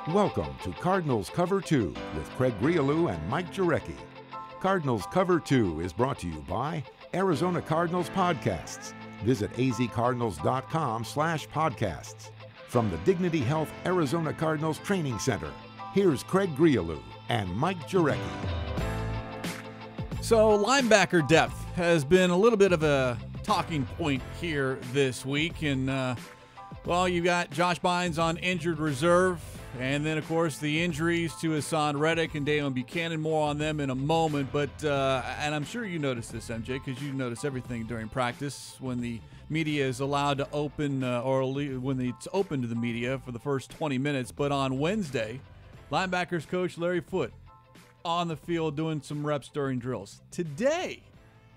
Welcome to Cardinals Cover 2 with Craig Grialou and Mike Jurecki. Cardinals Cover 2 is brought to you by Arizona Cardinals Podcasts. Visit azcardinals.com/podcasts. From the Dignity Health Arizona Cardinals Training Center, here's Craig Grialou and Mike Jurecki. So linebacker depth has been a little bit of a talking point here this week. And, you got Josh Bynes on injured reserve. And then, of course, the injuries to Hassan Reddick and Dayon Buchanan. More on them in a moment. But and I'm sure you noticed this, MJ, because you notice everything during practice when the media is allowed to open when it's open to the media for the first 20 minutes. But on Wednesday, linebackers coach Larry Foote on the field doing some reps during drills. Today,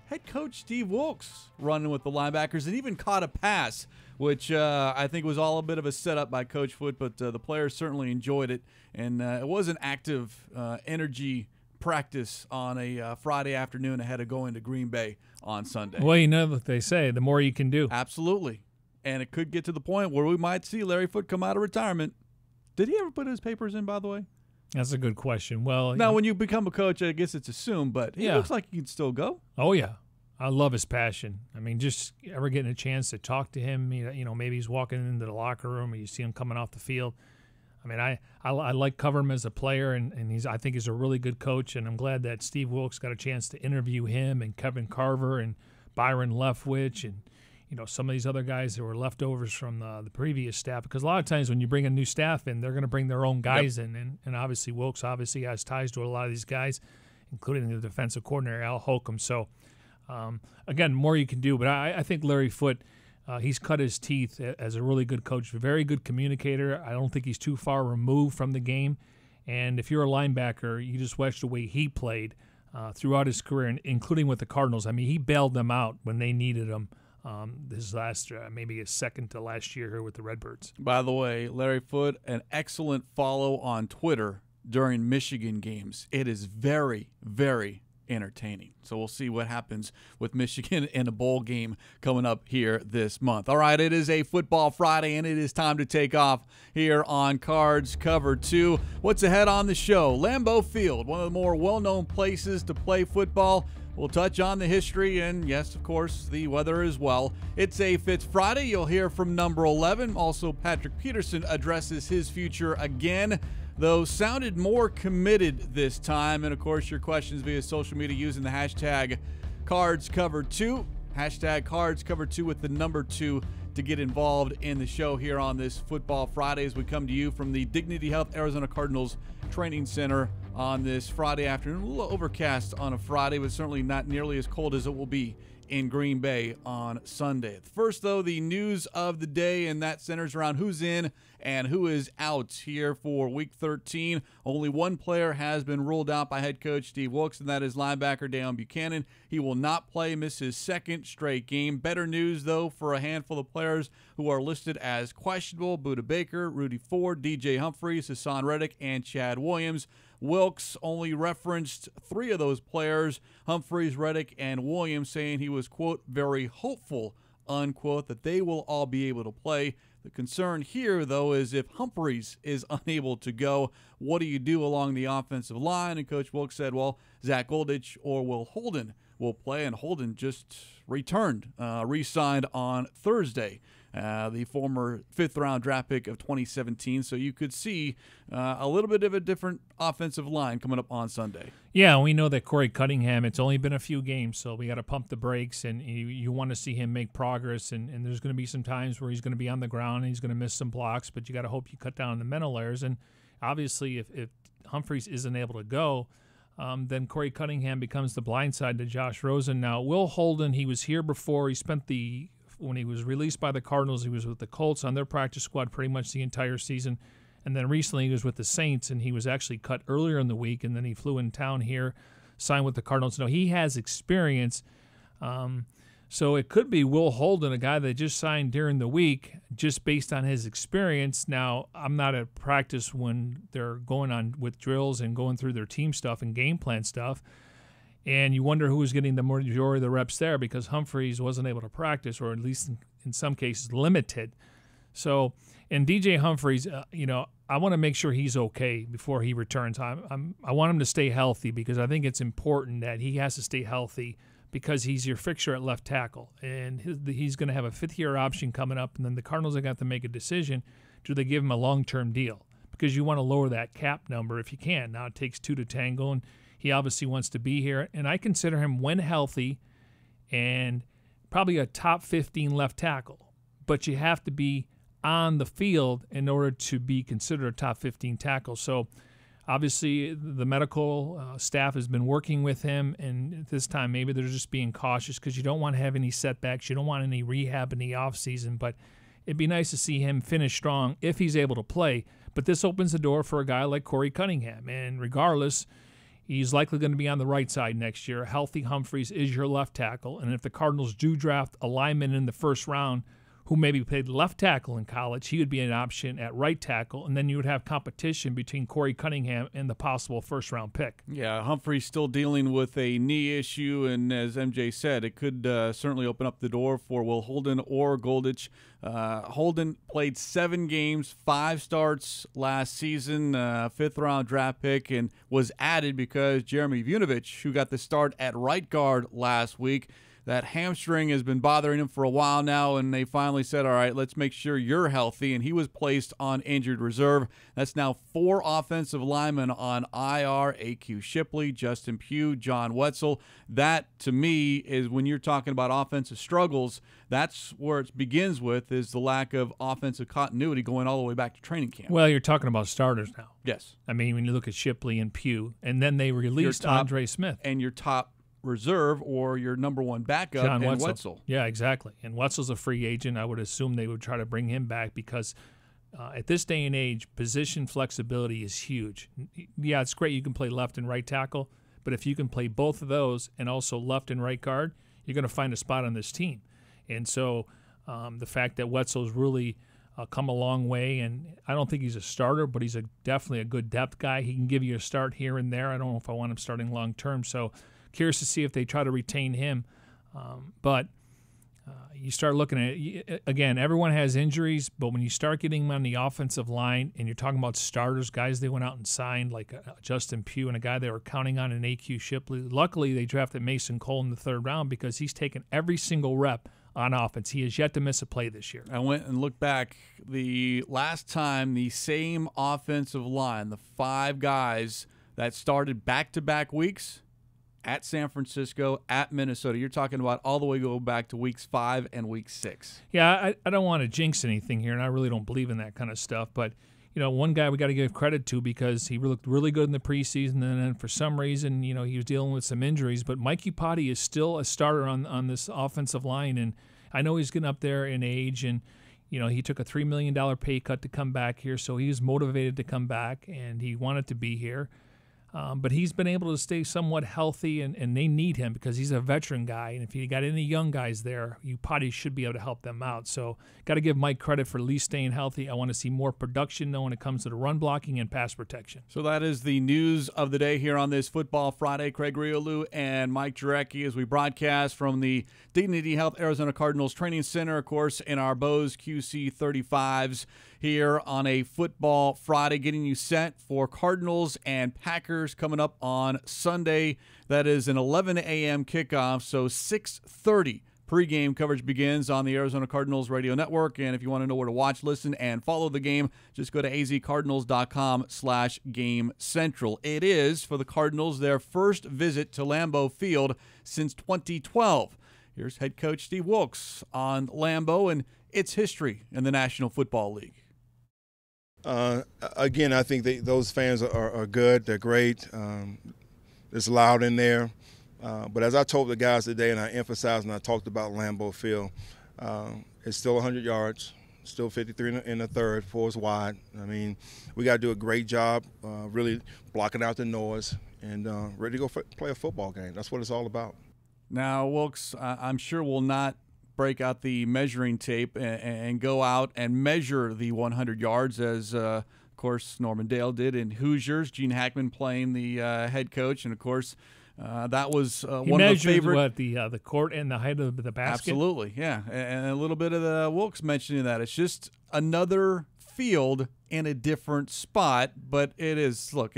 head coach Steve Wilks running with the linebackers and even caught a pass, which I think was all a bit of a setup by Coach Foote, but the players certainly enjoyed it. And it was an active energy practice on a Friday afternoon ahead of going to Green Bay on Sunday. Well, you know what they say, the more you can do. Absolutely. And it could get to the point where we might see Larry Foote come out of retirement. Did he ever put his papers in, by the way? That's a good question. Well, now, when you become a coach, I guess it's assumed, but he looks like he can still go. Oh, yeah. I love his passion. I mean, just ever getting a chance to talk to him, maybe he's walking into the locker room or you see him coming off the field. I mean, I like covering him as a player, and I think he's a really good coach, and I'm glad that Steve Wilks got a chance to interview him and Kevin Carver and Byron Leftwich and, some of these other guys that were leftovers from the previous staff. Because a lot of times when you bring a new staff in, they're going to bring their own guys in. And obviously Wilks obviously has ties to a lot of these guys, including the defensive coordinator, Al Holcomb. So, again, more you can do. But I think Larry Foote, he's cut his teeth as a really good coach, a very good communicator. I don't think he's too far removed from the game. And if you're a linebacker, you just watch the way he played throughout his career, and including with the Cardinals. I mean, he bailed them out when they needed him. This last, maybe his second to last year here with the Redbirds. By the way, Larry Foote, an excellent follow on Twitter during Michigan games. It is very, very entertaining. So we'll see what happens with Michigan in a bowl game coming up here this month. All right, it is a Football Friday, and it is time to take off here on Cards Cover 2. What's ahead on the show? Lambeau Field, one of the more well-known places to play football. We'll touch on the history and, yes, of course, the weather as well. It's a Fitz Friday. You'll hear from number 11. Also, Patrick Peterson addresses his future again, though sounded more committed this time. And, of course, your questions via social media using the hashtag CardsCover2. Hashtag CardsCover2 with the number 2 to get involved in the show here on this Football Friday as we come to you from the Dignity Health Arizona Cardinals Training Center on this Friday afternoon. A little overcast on a Friday, but certainly not nearly as cold as it will be in Green Bay on Sunday. First, though, the news of the day, and that centers around who's in and who is out here for Week 13. Only one player has been ruled out by head coach Steve Wilks, and that is linebacker Dayon Buchanan. He will not play, miss his second straight game. Better news, though, for a handful of players who are listed as questionable: Budda Baker, Rudy Ford, DJ Humphries, Hassan Reddick, and Chad Williams. Wilks only referenced 3 of those players, Humphries, Reddick, and Williams, saying he was, quote, very hopeful, unquote, that they will all be able to play. The concern here, though, is if Humphries is unable to go, what do you do along the offensive line? And Coach Wilks said, well, Zach Goldich or Will Holden will play, and Holden just returned, re-signed on Thursday. The former 5th-round draft pick of 2017. So you could see a little bit of a different offensive line coming up on Sunday. Yeah, we know that Corey Cunningham, it's only been a few games, so we got to pump the brakes, and you want to see him make progress. And there's going to be some times where he's going to be on the ground and he's going to miss some blocks, but you got to hope you cut down on the mental errors. And obviously, if Humphries isn't able to go, then Corey Cunningham becomes the blind side to Josh Rosen. Now, Will Holden, he was here before. He spent when he was released by the Cardinals, he was with the Colts on their practice squad pretty much the entire season. And then recently he was with the Saints, and he was actually cut earlier in the week, and then he flew in town here, signed with the Cardinals. No, he has experience. So it could be Will Holden, a guy that just signed during the week, just based on his experience. Now, I'm not at practice when they're going on with drills and going through their team stuff and game plan stuff. And you wonder who was getting the majority of the reps there, because Humphries wasn't able to practice, or at least in some cases limited. So, and DJ Humphries, I want to make sure he's okay before he returns. I want him to stay healthy because I think it's important that he has to stay healthy because he's your fixture at left tackle. And he's going to have a fifth-year option coming up, and then the Cardinals are going to have to make a decision. Do they give him a long-term deal? Because you want to lower that cap number if you can. Now it takes two to tango, and he obviously wants to be here. And I consider him, when healthy, and probably a top 15 left tackle. But you have to be on the field in order to be considered a top 15 tackle. So obviously the medical staff has been working with him, and at this time maybe they're just being cautious because you don't want to have any setbacks. You don't want any rehab in the offseason, but it'd be nice to see him finish strong if he's able to play. But this opens the door for a guy like Corey Cunningham, and regardless, he's likely going to be on the right side next year. Healthy Humphries is your left tackle, and if the Cardinals do draft a lineman in the first round who maybe played left tackle in college, he would be an option at right tackle, and then you would have competition between Corey Cunningham and the possible first-round pick. Yeah, Humphrey's still dealing with a knee issue, and as MJ said, it could certainly open up the door for Will Holden or Goldich. Holden played 7 games, 5 starts last season, 5th-round draft pick, and was added because Jeremy Vunovich, who got the start at right guard last week, that hamstring has been bothering him for a while now, and they finally said, all right, let's make sure you're healthy, and he was placed on injured reserve. That's now 4 offensive linemen on IR: A.Q. Shipley, Justin Pugh, John Wetzel. That, to me, is when you're talking about offensive struggles, that's where it begins with, is the lack of offensive continuity going all the way back to training camp. Well, you're talking about starters now. Yes. I mean, when you look at Shipley and Pugh, and then they released Andre Smith. And your top reserve or your number one backup, John and Wetzel. Yeah, exactly. And Wetzel's a free agent. I would assume they would try to bring him back because at this day and age, position flexibility is huge. Yeah, it's great you can play left and right tackle, but if you can play both of those and also left and right guard, you're going to find a spot on this team. And so the fact that Wetzel's really come a long way, and I don't think he's a starter, but he's definitely a good depth guy. He can give you a start here and there. I don't know if I want him starting long term, so curious to see if they try to retain him. But you start looking at it, again, everyone has injuries, but when you start getting them on the offensive line and you're talking about starters, guys they went out and signed like Justin Pugh and a guy they were counting on in A.Q. Shipley. Luckily, they drafted Mason Cole in the 3rd round because he's taken every single rep on offense. He has yet to miss a play this year. I went and looked back. The last time the same offensive line, the 5 guys that started back-to-back weeks, at San Francisco, at Minnesota. You're talking about all the way go back to weeks 5 and week 6. Yeah, I don't want to jinx anything here, and I really don't believe in that kind of stuff. But, one guy we got to give credit to because he looked really good in the preseason, and then for some reason, he was dealing with some injuries. But Mike Iupati is still a starter on this offensive line, and I know he's getting up there in age, and he took a $3 million pay cut to come back here, so he was motivated to come back, and he wanted to be here. But he's been able to stay somewhat healthy, and they need him because he's a veteran guy. And if you got any young guys there, Iupati should be able to help them out. So got to give Mike credit for at least staying healthy. I want to see more production, though, when it comes to the run blocking and pass protection. So that is the news of the day here on this Football Friday. Craig Riolu and Mike Jurecki as we broadcast from the Dignity Health Arizona Cardinals Training Center, of course, in our Bose QC35s here on a Football Friday, getting you set for Cardinals and Packers coming up on Sunday. That is an 11 a.m. kickoff, so 6:30 pregame coverage begins on the Arizona Cardinals radio network. And if you want to know where to watch, listen, and follow the game, just go to azcardinals.com/game central. It is, for the Cardinals, their first visit to Lambeau Field since 2012. Here's head coach Steve Wilks on Lambeau and its history in the National Football League. Again, I think those fans are good. They're great. It's loud in there. But as I told the guys today, and I emphasized and I talked about Lambeau Field, it's still 100 yards, still 53 in the third, 4 is wide. I mean, we got to do a great job really blocking out the noise and ready to go play a football game. That's what it's all about. Now, Wilks, I'm sure will not break out the measuring tape and go out and measure the 100 yards as, of course, Norman Dale did in Hoosiers. Gene Hackman playing the head coach, and, of course, That was one of the measured favorite. The court and the height of the basket. Absolutely, yeah, and a little bit of the Wilkes mentioning that it's just another field in a different spot, but it is. Look,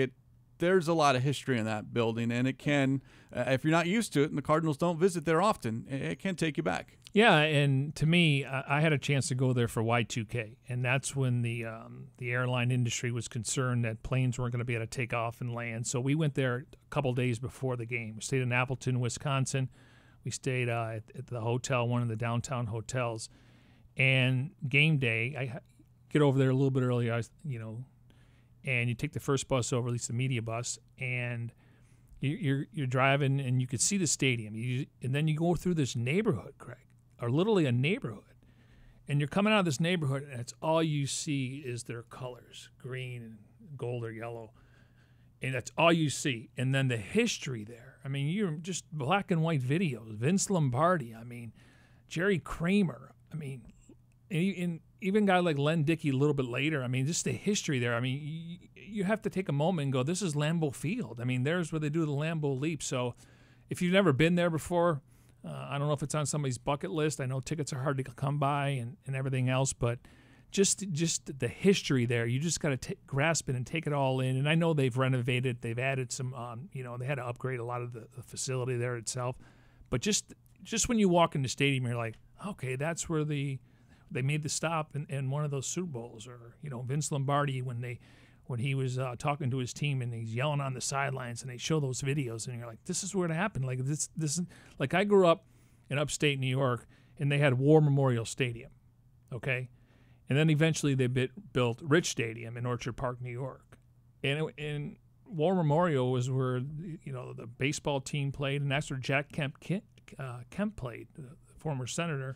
there's a lot of history in that building, and it can, if you're not used to it, and the Cardinals don't visit there often, it can take you back. Yeah, and to me, I had a chance to go there for Y2K, and that's when the airline industry was concerned that planes weren't going to be able to take off and land. So we went there a couple days before the game. We stayed in Appleton, Wisconsin. We stayed at the hotel, one of the downtown hotels. And game day, I get over there a little bit early, and you take the first bus over, at least the media bus, and you're driving, and you could see the stadium. And then you go through this neighborhood, Craig. Or literally a neighborhood, and you're coming out of this neighborhood, and it's all you see is their colors, green and gold or yellow, and that's all you see. And then the history there. I mean, you're just black and white videos. Vince Lombardi. I mean, Jerry Kramer. I mean, and even a guy like Len Dickey a little bit later. I mean, just the history there. I mean, you have to take a moment and go, this is Lambeau Field. I mean, there's where they do the Lambeau Leap. So if you've never been there before, I don't know if it's on somebody's bucket list. I know tickets are hard to come by and everything else, but just the history there, you just got to grasp it and take it all in. And I know they've renovated, they've added some, they had to upgrade a lot of the facility there itself. But just when you walk in the stadium, you're like, okay, that's where they made the stop in one of those Super Bowls, or Vince Lombardi when he was talking to his team and he's yelling on the sidelines, and they show those videos, and you're like, this is where it happened. Like this like I grew up in upstate New York, and they had War Memorial Stadium, okay, and then eventually they built Rich Stadium in Orchard Park, New York, and War Memorial was where the baseball team played, and that's where Jack Kemp played, the former senator.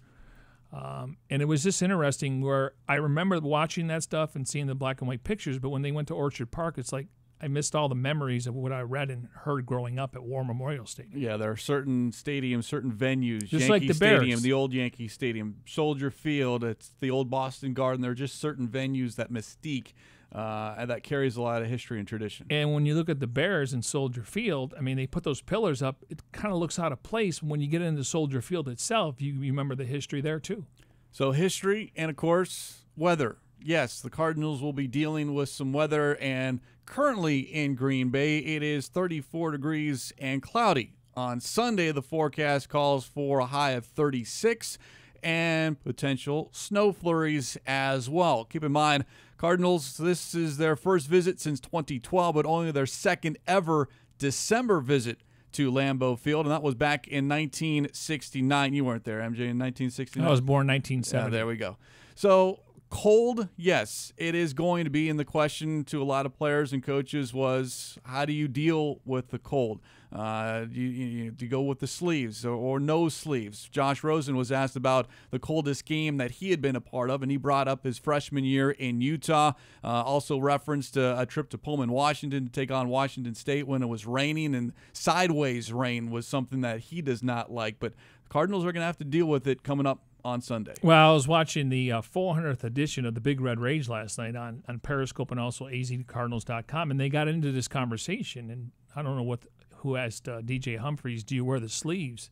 And it was just interesting where I remember watching that stuff and seeing the black and white pictures, but when they went to Orchard Park, it's like I missed all the memories of what I read and heard growing up at War Memorial Stadium. Yeah, there are certain stadiums, certain venues. Just Yankee like the Stadium, Bears. the old Yankee Stadium, Soldier Field, it's the old Boston Garden. There are just certain venues that mystique and that carries a lot of history and tradition. And when you look at the Bears in Soldier Field, I mean, they put those pillars up. It kind of looks out of place. When you get into Soldier Field itself, you remember the history there too. So history and, of course, weather. Yes, the Cardinals will be dealing with some weather, and currently in Green Bay, it is 34 degrees and cloudy. On Sunday, the forecast calls for a high of 36 and potential snow flurries as well. Keep in mind, Cardinals, this is their first visit since 2012, but only their second ever December visit to Lambeau Field, and that was back in 1969. You weren't there, MJ, in 1969? I was born 1970. Yeah, there we go. So cold, yes, it is going to be. And the question to a lot of players and coaches was, how do you deal with the cold? Do you go with the sleeves or no sleeves? Josh Rosen was asked about the coldest game that he had been a part of, and he brought up his freshman year in Utah. Also referenced a trip to Pullman, Washington to take on Washington State when it was raining, and sideways rain was something that he does not like. But the Cardinals are going to have to deal with it coming up on Sunday. Well, I was watching the 400th edition of the Big Red Rage last night on Periscope and also azcardinals.com, and they got into this conversation, and I don't know who asked DJ Humphries, do you wear the sleeves?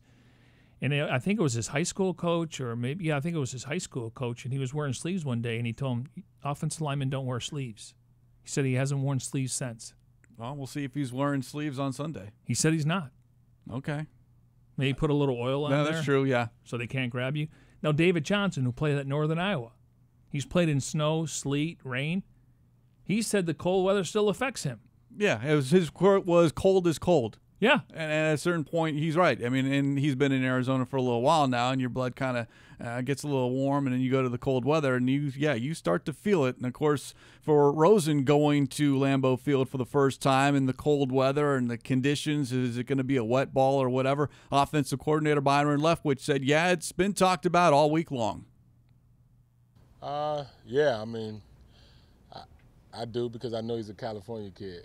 And I think it was his high school coach, or maybe, I think it was his high school coach, and he was wearing sleeves one day, and he told him, offensive linemen don't wear sleeves. He said he hasn't worn sleeves since. Well, we'll see if he's wearing sleeves on Sunday. He said he's not. Okay. Maybe put a little oil on there. That's true, yeah. So they can't grab you. Now, David Johnson, who played at Northern Iowa, he's played in snow, sleet, rain. He said the cold weather still affects him. Yeah, his quote was, cold is cold. Yeah. And at a certain point, he's right. I mean, and he's been in Arizona for a little while now, and your blood kind of gets a little warm, and then you go to the cold weather, and you start to feel it. And, of course, for Rosen going to Lambeau Field for the first time in the cold weather and the conditions, is it going to be a wet ball or whatever? Offensive coordinator Byron Leftwich said, yeah, it's been talked about all week long. Yeah, I mean, I do, because I know he's a California kid.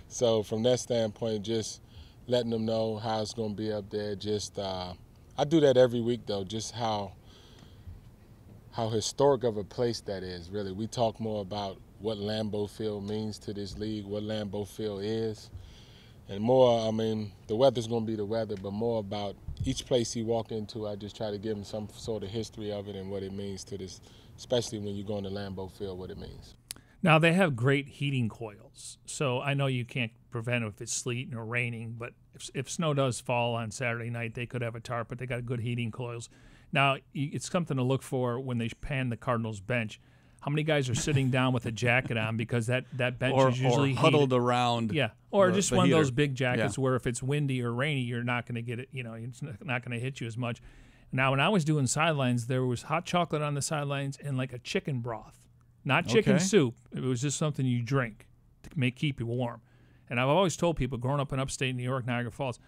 So from that standpoint, just letting them know how it's going to be up there. Just I do that every week, though, just how historic of a place that is, really. We talk more about what Lambeau Field means to this league, what Lambeau Field is. And more, I mean, the weather's going to be the weather, but more about each place he walk into, I just try to give him some sort of history of it and what it means to this, especially when you go into Lambeau Field, what it means. Now, they have great heating coils, so I know you can't prevent it if it's sleeting or raining, but if snow does fall on Saturday night, they could have a tarp, but they got good heating coils. Now, it's something to look for when they pan the Cardinals bench. How many guys are sitting down with a jacket on because that bench is usually or huddled heated. around. Yeah, or just one heater. of those big jackets where if it's windy or rainy, you're not going to get it. It's not going to hit you as much. Now, when I was doing sidelines, there was hot chocolate on the sidelines and like a chicken broth, not chicken soup. It was just something you drink to keep you warm. And I've always told people growing up in upstate New York, Niagara Falls,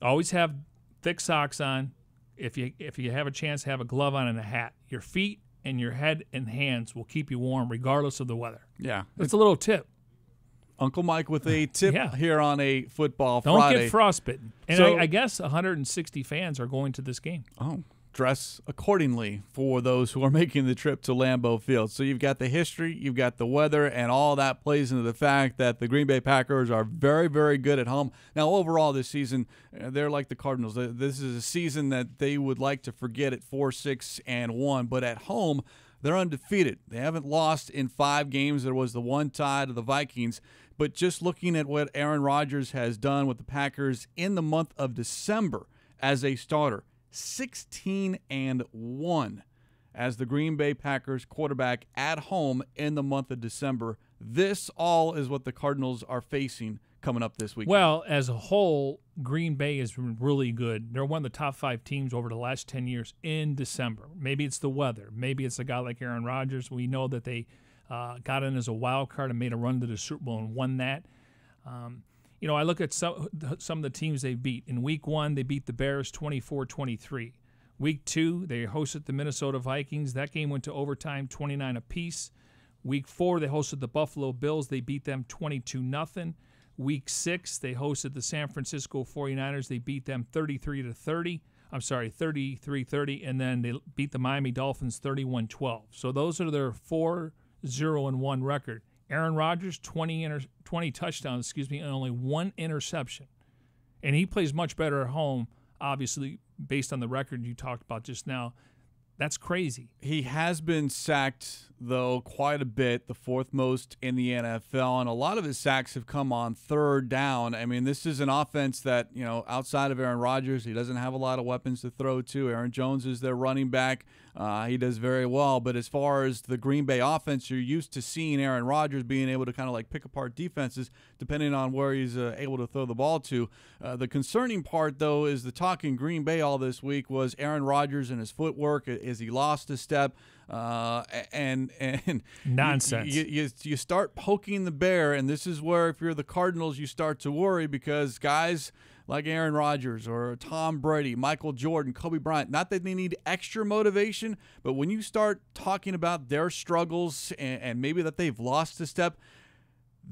always have thick socks on. If you have a chance, have a glove on and a hat. Your feet and your head and hands will keep you warm regardless of the weather. Yeah. It's a little tip. Uncle Mike with a tip here on a Football Don't Friday. get frostbitten. And So- I guess 160 fans are going to this game. Oh, dress accordingly for those who are making the trip to Lambeau Field. So you've got the history, you've got the weather, and all that plays into the fact that the Green Bay Packers are very, very good at home. Now, overall this season, they're like the Cardinals. This is a season that they would like to forget at 4-6-1, but at home, they're undefeated. They haven't lost in 5 games. There was the one tie to the Vikings. But just looking at what Aaron Rodgers has done with the Packers in the month of December as a starter, 16-1 as the Green Bay Packers quarterback at home in the month of December. This all is what the Cardinals are facing coming up this week. Well, as a whole, Green Bay has been really good. They're one of the top 5 teams over the last 10 years in December. Maybe it's the weather. Maybe it's a guy like Aaron Rodgers. We know that they got in as a wild card and made a run to the Super Bowl and won that. I look at some of the teams they beat. In Week 1, they beat the Bears 24-23. Week 2, they hosted the Minnesota Vikings. That game went to overtime, 29 apiece. Week 4, they hosted the Buffalo Bills. They beat them 22-0. Week 6, they hosted the San Francisco 49ers. They beat them 33-30. 33-30. And then they beat the Miami Dolphins 31-12. So those are their 4-0-1 record. Aaron Rodgers, 20 touchdowns, and only 1 interception. And he plays much better at home, obviously, based on the record you talked about just now. That's crazy. He has been sacked, though, quite a bit, the 4th most in the NFL, and a lot of his sacks have come on 3rd down. I mean, this is an offense that, outside of Aaron Rodgers, he doesn't have a lot of weapons to throw to. Aaron Jones is their running back. He does very well. But as far as the Green Bay offense, you're used to seeing Aaron Rodgers being able to kind of like pick apart defenses depending on where he's able to throw the ball to. The concerning part, though, is the talk in Green Bay all this week was Aaron Rodgers and his footwork. Is he lost a step? And nonsense. You start poking the bear, and this is where, if you're the Cardinals, you start to worry because guys like Aaron Rodgers or Tom Brady, Michael Jordan, Kobe Bryant, not that they need extra motivation, but when you start talking about their struggles and maybe that they've lost a step,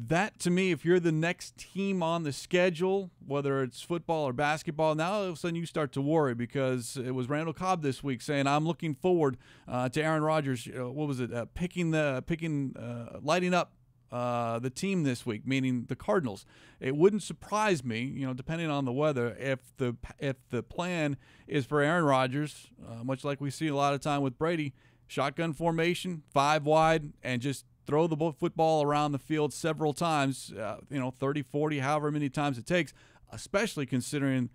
that, to me, if you're the next team on the schedule, whether it's football or basketball, now all of a sudden you start to worry because it was Randall Cobb this week saying, I'm looking forward to Aaron Rodgers, lighting up the team this week, meaning the Cardinals. It wouldn't surprise me, depending on the weather, if the plan is for Aaron Rodgers, much like we see a lot of time with Brady, shotgun formation, 5 wide, and just throw the football around the field several times, 30, 40, however many times it takes, especially considering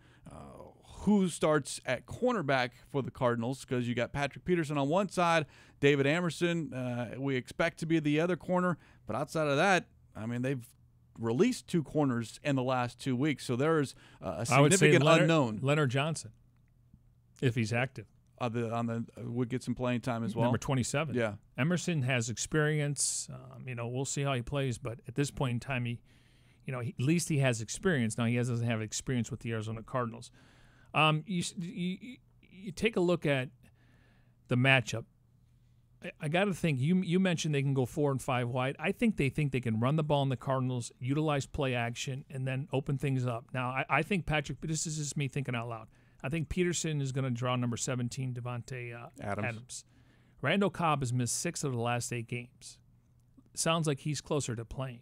who starts at cornerback for the Cardinals, because you got Patrick Peterson on one side, David Amerson we expect to be the other corner, but outside of that, I mean, they've released 2 corners in the last 2 weeks, so there is a significant unknown. Leonard Johnson, if he's active. Would get some playing time as well. Number 27. Yeah. Emerson has experience. We'll see how he plays, but at this point in time, at least he has experience. Now, he doesn't have experience with the Arizona Cardinals. You take a look at the matchup. I got to think, you mentioned they can go 4 and 5 wide. I think they can run the ball in the Cardinals, utilize play action, and then open things up. Now, I think this is just me thinking out loud. I think Peterson is going to draw number 17, Devontae Adams. Randall Cobb has missed 6 of the last 8 games. Sounds like he's closer to playing.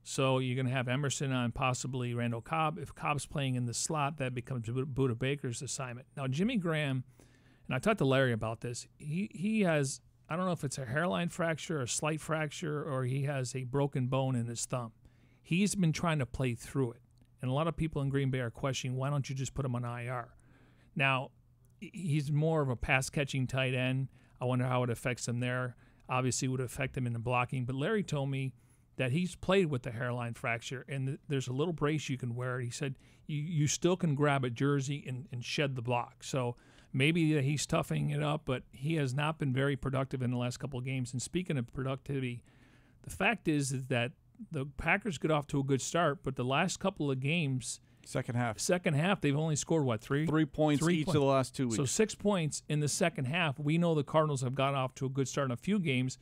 So you're going to have Emerson on possibly Randall Cobb. If Cobb's playing in the slot, that becomes Budda Baker's assignment. Now, Jimmy Graham, and I talked to Larry about this, he has, I don't know if it's a hairline fracture, a slight fracture, or he has a broken bone in his thumb. He's been trying to play through it. And a lot of people in Green Bay are questioning, why don't you just put him on IR? Now, he's more of a pass-catching tight end. I wonder how it affects him there. Obviously, it would affect him in the blocking. But Larry told me that he's played with the hairline fracture, and there's a little brace you can wear. He said you still can grab a jersey and shed the block. So maybe he's toughening it up, but he has not been very productive in the last couple of games. And speaking of productivity, the fact is that the Packers get off to a good start, but the last couple of games, Second half, they've only scored, what, 3 points each of the last 2 weeks. So 6 points in the second half. We know the Cardinals have got off to a good start in a few games,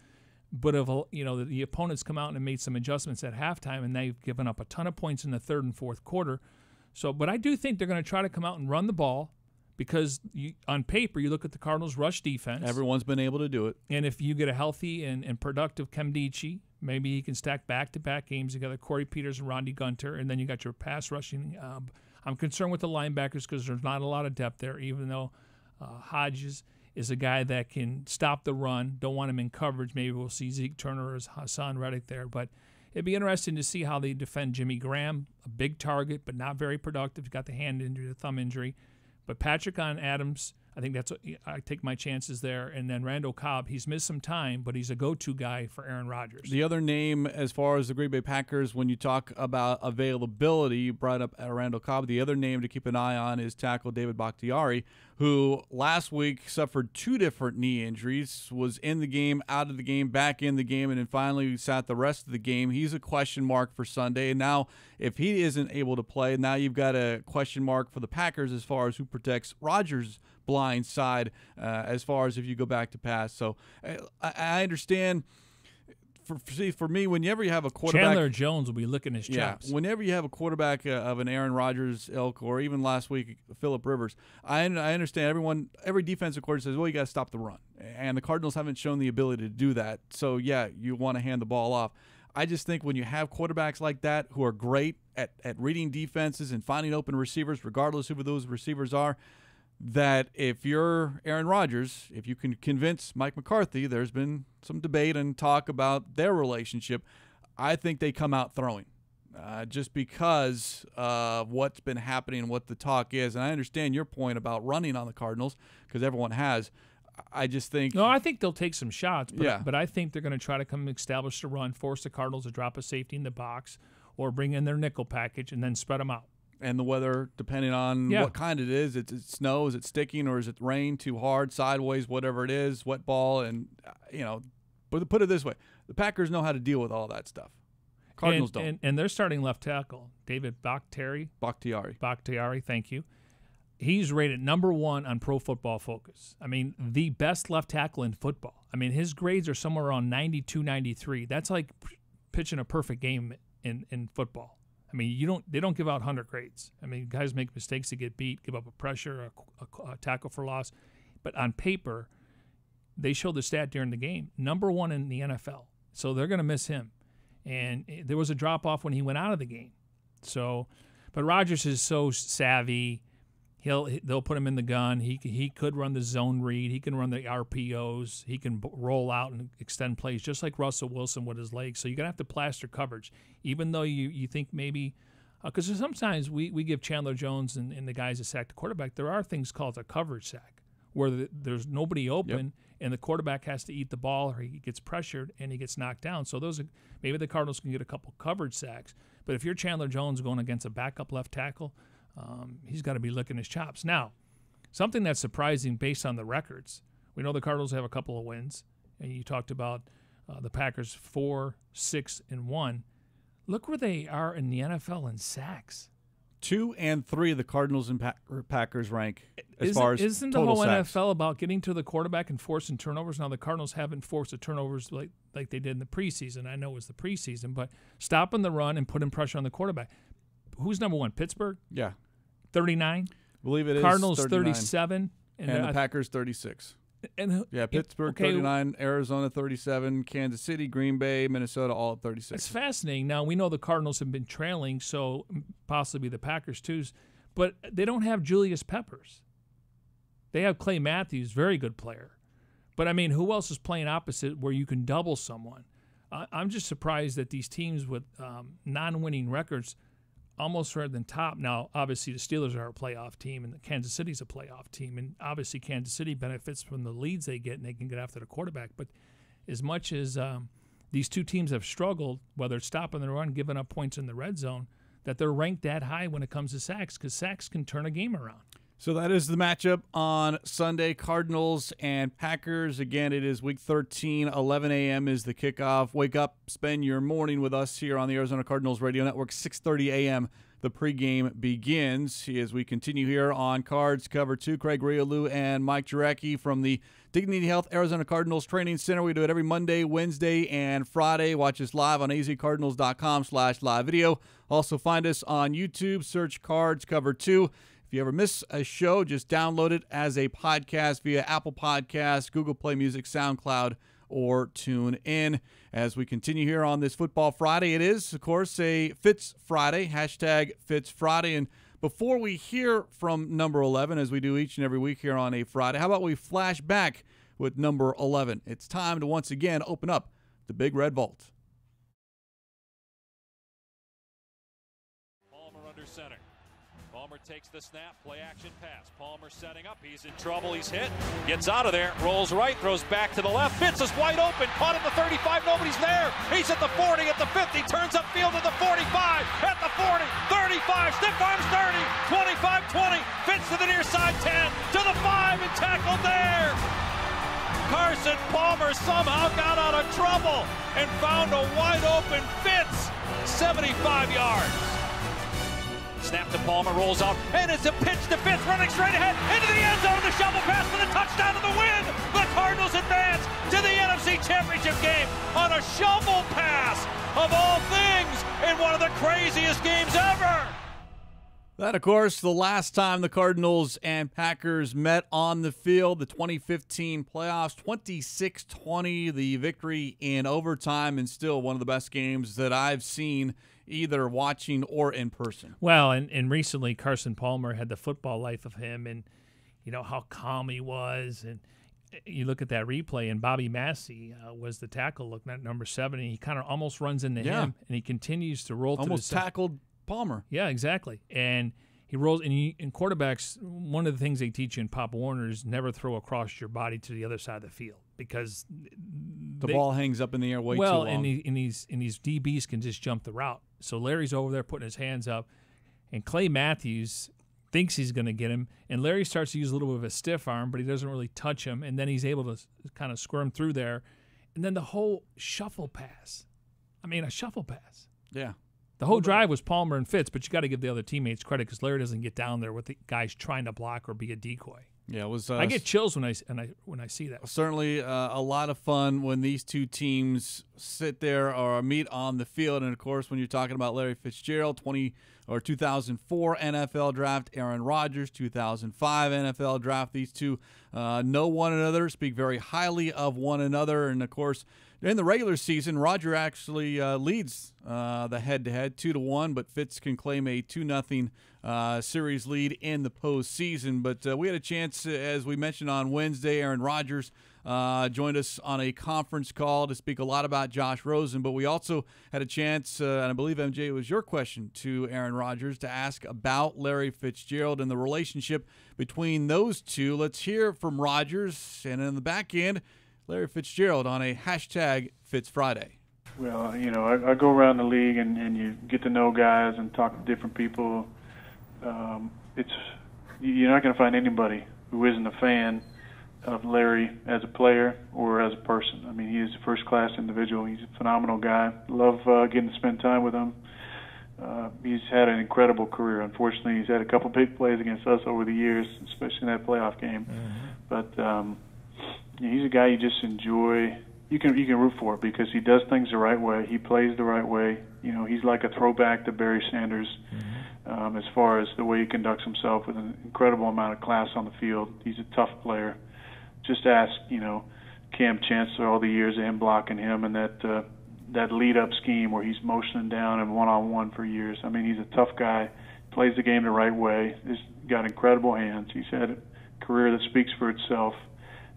but if the opponents come out and made some adjustments at halftime, and they've given up a ton of points in the third and fourth quarter. So, but I do think they're going to try to come out and run the ball because on paper you look at the Cardinals' rush defense. Everyone's been able to do it. And if you get a healthy and productive Kemdichi, maybe he can stack back-to-back games together, Corey Peters and Rondy Gunter, and then you got your pass rushing. I'm concerned with the linebackers because there's not a lot of depth there, even though Hodges is a guy that can stop the run. Don't want him in coverage. Maybe we'll see Zeke Turner or Hassan Reddick there. But it'd be interesting to see how they defend Jimmy Graham, a big target, but not very productive. He's got the hand injury, the thumb injury. But Patrick on Adams, I think I take my chances there. And then Randall Cobb, he's missed some time, but he's a go-to guy for Aaron Rodgers. The other name, as far as the Green Bay Packers, when you talk about availability, you brought up Randall Cobb. The other name to keep an eye on is tackle David Bakhtiari, who last week suffered 2 different knee injuries, was in the game, out of the game, back in the game, and then finally sat the rest of the game. He's a question mark for Sunday. And now if he isn't able to play, now you've got a question mark for the Packers as far as who protects Rodgers' blind side as far as if you go back to pass. So I understand. For me, whenever you have a quarterback, Chandler Jones will be licking his chops. Whenever you have a quarterback of an Aaron Rodgers ilk, or even last week Phillip Rivers, I understand every defensive coordinator says, well, you got to stop the run, and the Cardinals haven't shown the ability to do that. So yeah, you want to hand the ball off. I just think when you have quarterbacks like that who are great at reading defenses and finding open receivers, regardless of who those receivers are, that if you're Aaron Rodgers, if you can convince Mike McCarthy, there's been some debate and talk about their relationship, I think they come out throwing just because of what's been happening and what the talk is. And I understand your point about running on the Cardinals because everyone has. I just think... No, I think they'll take some shots, but I think they're going to try to come establish the run, force the Cardinals to drop a safety in the box or bring in their nickel package and then spread them out. And the weather, depending on what kind it is, it snow, is it sticking, or is it rain too hard, sideways, whatever it is, wet ball, and but put it this way, the Packers know how to deal with all that stuff. Cardinals don't. And they're starting left tackle, David Bakhtiari, thank you. He's rated number 1 on Pro Football Focus. I mean, the best left tackle in football. I mean, his grades are somewhere around 92, 93. That's like pitching a perfect game in football. I mean, they don't give out 100 grades. I mean, guys make mistakes to get beat, give up a pressure, a tackle for loss. But on paper, they showed the stat during the game, number 1 in the NFL. So they're going to miss him. And there was a drop-off when he went out of the game. So, but Rodgers is so savvy. They'll put him in the gun. He could run the zone read. He can run the RPOs. He can roll out and extend plays just like Russell Wilson with his legs. So you're going to have to plaster coverage, even though you think maybe because sometimes we give Chandler Jones and the guys that sack the quarterback, there are things called a coverage sack where there's nobody open and the quarterback has to eat the ball or he gets pressured and he gets knocked down. So maybe the Cardinals can get a couple coverage sacks. But if you're Chandler Jones going against a backup left tackle, he's got to be licking his chops. Now, something that's surprising based on the records, we know the Cardinals have a couple of wins, and you talked about the Packers 4, 6, and 1. Look where they are in the NFL in sacks. 2 and 3 the Cardinals and Packers rank as far as isn't total the whole sacks. NFL about getting to the quarterback and forcing turnovers? Now the Cardinals haven't forced the turnovers like they did in the preseason. I know it was the preseason, but stopping the run and putting pressure on the quarterback. Who's number 1? Pittsburgh? Yeah. 39? I believe it is Cardinals 39. 37. And the Packers 36. And Pittsburgh 39, Arizona 37, Kansas City, Green Bay, Minnesota all at 36. It's fascinating. Now, we know the Cardinals have been trailing, so possibly the Packers too, but they don't have Julius Peppers. They have Clay Matthews, very good player. But, I mean, who else is playing opposite where you can double someone? I'm just surprised that these teams with non-winning records almost are at the top. Now, obviously, the Steelers are a playoff team, and the Kansas City's a playoff team. And obviously, Kansas City benefits from the leads they get, and they can get after the quarterback. But as much as these two teams have struggled, whether it's stopping the run, giving up points in the red zone, that they're ranked that high when it comes to sacks, because sacks can turn a game around. So that is the matchup on Sunday, Cardinals and Packers. Again, it is Week 13, 11 a.m. is the kickoff. Wake up, spend your morning with us here on the Arizona Cardinals Radio Network. 6:30 a.m. the pregame begins as we continue here on Cards Cover 2. Craig Riolu and Mike Jurecki from the Dignity Health Arizona Cardinals Training Center. We do it every Monday, Wednesday, and Friday. Watch us live on azcardinals.com/live video. Also find us on YouTube. Search Cards Cover 2. If you ever miss a show, just download it as a podcast via Apple Podcasts, Google Play Music, SoundCloud, or tune in. As we continue here on this Football Friday, it is, of course, a Fitz Friday, hashtag Fitz Friday. And before we hear from number 11, as we do each and every week here on a Friday, how about we flash back with number 11? It's time to once again open up the Big Red Vault. Palmer under center. Palmer takes the snap, play action pass. Palmer setting up, he's in trouble, he's hit, gets out of there, rolls right, throws back to the left. Fitz is wide open, caught at the 35, nobody's there. He's at the 40, at the 50, turns upfield at the 45, at the 40, 35, stiff arms 30, 25, 20, Fitz to the near side 10, to the 5 and tackled there. Carson Palmer somehow got out of trouble and found a wide open Fitz, 75 yards. Snap to Palmer, rolls out, and it's a pitch to Fitz, running straight ahead into the end zone. The shovel pass for the touchdown of the win. The Cardinals advance to the NFC Championship game on a shovel pass, of all things, in one of the craziest games ever. That, of course, the last time the Cardinals and Packers met on the field, the 2015 playoffs, 26-20, the victory in overtime, and still one of the best games that I've seen either watching or in person. Well, and recently Carson Palmer had the football life of him, and you know how calm he was. And you look at that replay, and Bobby Massey was the tackle looking at number 7, and he kind of almost runs into him, and he continues to roll almost to the tackled Palmer. Yeah, exactly. And he rolls, and in quarterbacks, one of the things they teach you in Pop Warner is never throw across your body to the other side of the field, because the ball hangs up in the air way too long. Well, and these DBs can just jump the route. So Larry's over there putting his hands up, and Clay Matthews thinks he's going to get him, and Larry starts to use a little bit of a stiff arm, but he doesn't really touch him, and then he's able to kind of squirm through there, and then the whole shuffle pass. I mean, a shuffle pass. Yeah. The whole drive was Palmer and Fitz, but you got to give the other teammates credit because Larry doesn't get down there with the guys trying to block or be a decoy. Yeah, it was. I get chills when I see that. Certainly a lot of fun when these two teams sit there or meet on the field, and of course, when you're talking about Larry Fitzgerald, 2004 NFL draft, Aaron Rodgers, 2005 NFL draft. These two know one another, speak very highly of one another, and of course, in the regular season, Rodgers actually leads the head-to-head 2-1, but Fitz can claim a 2-0 series lead in the postseason. But we had a chance, as we mentioned on Wednesday, Aaron Rodgers joined us on a conference call to speak a lot about Josh Rosen, but we also had a chance, and I believe, MJ, it was your question to Aaron Rodgers, to ask about Larry Fitzgerald and the relationship between those two. Let's hear from Rodgers, and in the back end, Larry Fitzgerald on a hashtag Fitz Friday. Well, you know, I go around the league and you get to know guys and talk to different people. You're not going to find anybody who isn't a fan of Larry as a player or as a person. I mean, he is a first-class individual. He's a phenomenal guy. Love getting to spend time with him. He's had an incredible career. Unfortunately, he's had a couple big plays against us over the years, especially in that playoff game. Mm-hmm. But he's a guy you just enjoy. You can root for because he does things the right way. He plays the right way. You know, he's like a throwback to Barry Sanders as far as the way he conducts himself with an incredible amount of class on the field. He's a tough player. just ask, Cam Chancellor all the years of him blocking him and that lead-up scheme where he's motioning down and one-on-one for years. I mean, he's a tough guy, plays the game the right way. He's got incredible hands. He's had a career that speaks for itself.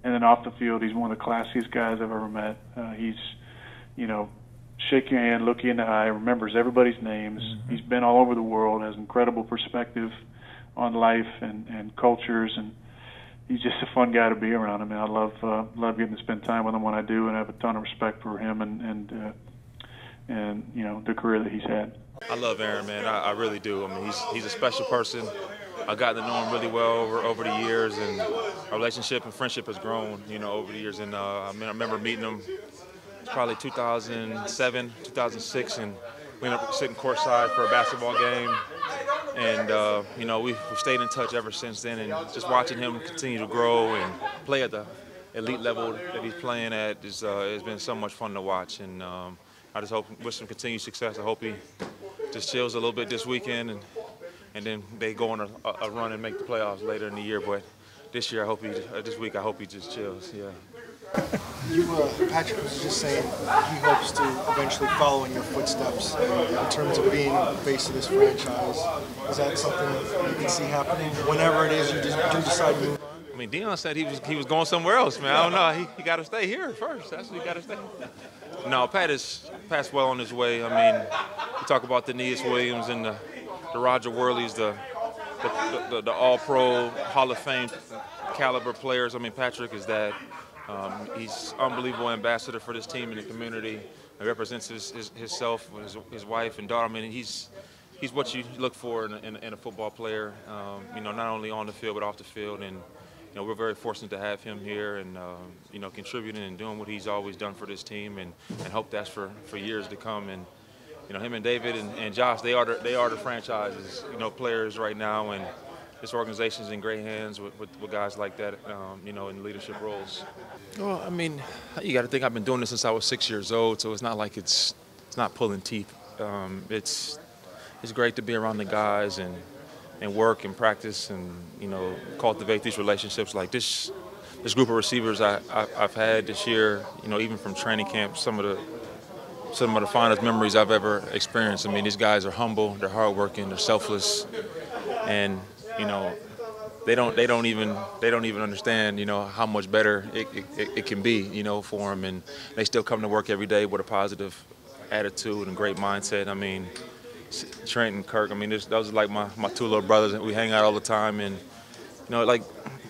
And then off the field, he's one of the classiest guys I've ever met. He's, shake your hand, look you in the eye, remembers everybody's names. Mm-hmm. He's been all over the world, has incredible perspective on life and cultures, and he's just a fun guy to be around. I mean, I love getting to spend time with him when I do, and I have a ton of respect for him and the career that he's had. I love Aaron, man. I really do. I mean, he's a special person. I've gotten to know him really well over the years, and our relationship and friendship has grown, over the years. And I remember meeting him probably 2007, 2006, and we ended up sitting courtside for a basketball game. And, we've stayed in touch ever since then. And just watching him continue to grow and play at the elite level that he's playing at has been so much fun to watch. And I just wish him continued success. I hope he just chills a little bit this weekend, and then they go on a run and make the playoffs later in the year. But this year, this week, I hope he just chills. Yeah. Patrick was just saying he hopes to eventually follow in your footsteps in terms of being the face of this franchise. Is that something you can see happening whenever it is you do decide to move on? I mean, Deion said he was going somewhere else, man. I don't know. He got to stay here first. That's what he got to stay. No, Pat is passed well on his way. I mean, you talk about the Aeneas Williams and the Roger Worleys, the All-Pro Hall of Fame caliber players. I mean, Patrick is that. He's unbelievable ambassador for this team and the community. He represents himself, his wife and daughter. I mean, he's what you look for in a football player. Not only on the field but off the field. And we're very fortunate to have him here and contributing and doing what he's always done for this team, and hope that's for years to come. And him and David and Josh, they are the franchises players right now, and this organization's in great hands with guys like that, in leadership roles. Well, I mean, you got to think I've been doing this since I was 6 years old, so it's not like it's not pulling teeth. It's great to be around the guys and work and practice and cultivate these relationships like this group of receivers I've had this year. Even from training camp, some of the finest memories I've ever experienced. I mean, these guys are humble, they're hardworking, they're selfless, and they don't even understand how much better it can be for them, and they still come to work every day with a positive attitude and great mindset. I mean, Trent and Kirk, I mean, those are like my two little brothers, and we hang out all the time, and like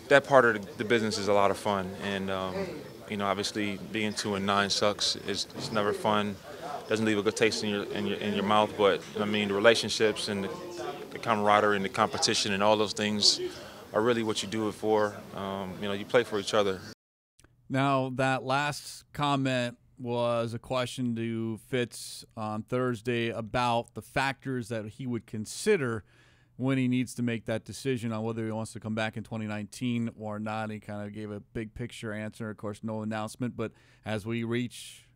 that part of the business is a lot of fun, and obviously being 2-9 sucks. It's never fun. Doesn't leave a good taste in your mouth, but I mean, the relationships and the camaraderie and the competition and all those things are really what you do it for. You play for each other. Now, that last comment was a question to Fitz on Thursday about the factors that he would consider when he needs to make that decision on whether he wants to come back in 2019 or not. He kind of gave a big picture answer. Of course, no announcement, but as we reach